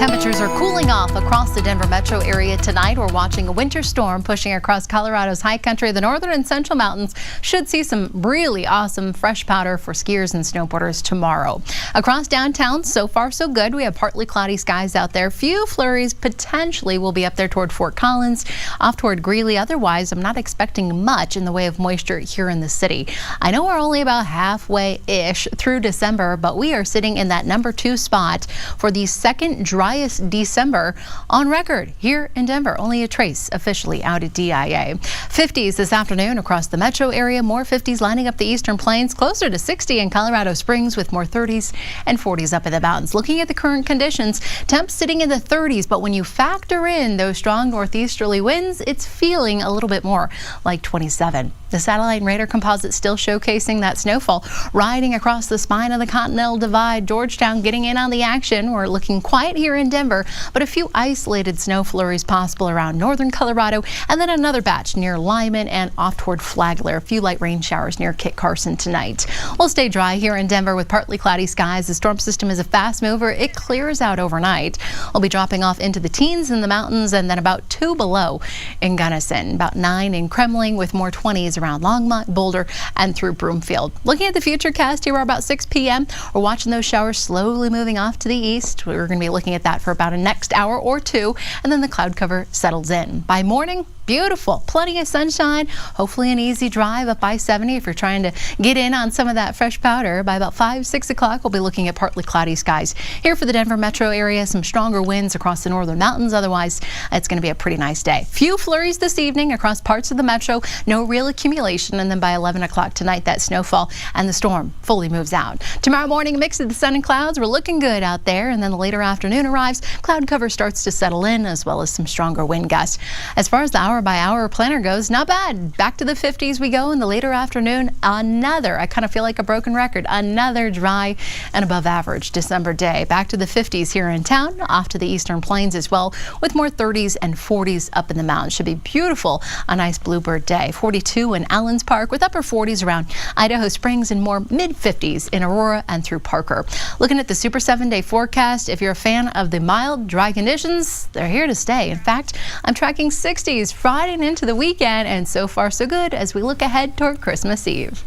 Temperatures are cooling off across the Denver metro area tonight. We're watching a winter storm pushing across Colorado's high country. The northern and central mountains should see some really awesome fresh powder for skiers and snowboarders tomorrow. Across downtown, so far so good. We have partly cloudy skies out there. Few flurries potentially will be up there toward Fort Collins, off toward Greeley. Otherwise, I'm not expecting much in the way of moisture here in the city. I know we're only about halfway-ish through December, but we are sitting in that number 2 spot for the second driest December on record here in Denver. Only a trace officially out at DIA. 50s this afternoon across the metro area. More 50s lining up the eastern plains. Closer to 60 in Colorado Springs with more 30s and 40s up in the mountains. Looking at the current conditions, temps sitting in the 30s, but when you factor in those strong northeasterly winds, it's feeling a little bit more like 27. The satellite and radar composite still showcasing that snowfall riding across the spine of the Continental Divide. Georgetown getting in on the action. We're looking quiet here in Denver, but a few isolated snow flurries possible around northern Colorado, and then another batch near Lyman and off toward Flagler. A few light rain showers near Kit Carson tonight. We'll stay dry here in Denver with partly cloudy skies. The storm system is a fast mover. It clears out overnight. We'll be dropping off into the teens in the mountains and then about 2 below in Gunnison, about 9 in Kremling with more 20s around Longmont, Boulder, and through Broomfield. Looking at the futurecast here, we're about 6 p.m. We're watching those showers slowly moving off to the east. We're going to be looking at that for about a next hour or two, and then the cloud cover settles in. By morning, beautiful, plenty of sunshine, hopefully an easy drive up I-70 if you're trying to get in on some of that fresh powder. By about 5-6 o'clock, we'll be looking at partly cloudy skies here for the Denver metro area. Some stronger winds across the northern mountains. Otherwise, it's going to be a pretty nice day. Few flurries this evening across parts of the metro. No real accumulation, and then by 11 o'clock tonight, that snowfall and the storm fully moves out. Tomorrow morning, a mix of the sun and clouds. We're looking good out there, and then the later afternoon arrives. Cloud cover starts to settle in, as well as some stronger wind gusts. As far as the hour-by-hour planner goes, not bad. Back to the 50s we go in the later afternoon. Another, I kind of feel like a broken record, another dry and above average December day. Back to the 50s here in town, off to the eastern plains as well, with more 30s and 40s up in the mountains. Should be beautiful, a nice bluebird day. 42 in Allens Park with upper 40s around Idaho Springs and more mid-50s in Aurora and through Parker. Looking at the Super 7-day forecast, if you're a fan of the mild, dry conditions, they're here to stay. In fact, I'm tracking 60s Friday and into the weekend, and so far so good as we look ahead toward Christmas Eve.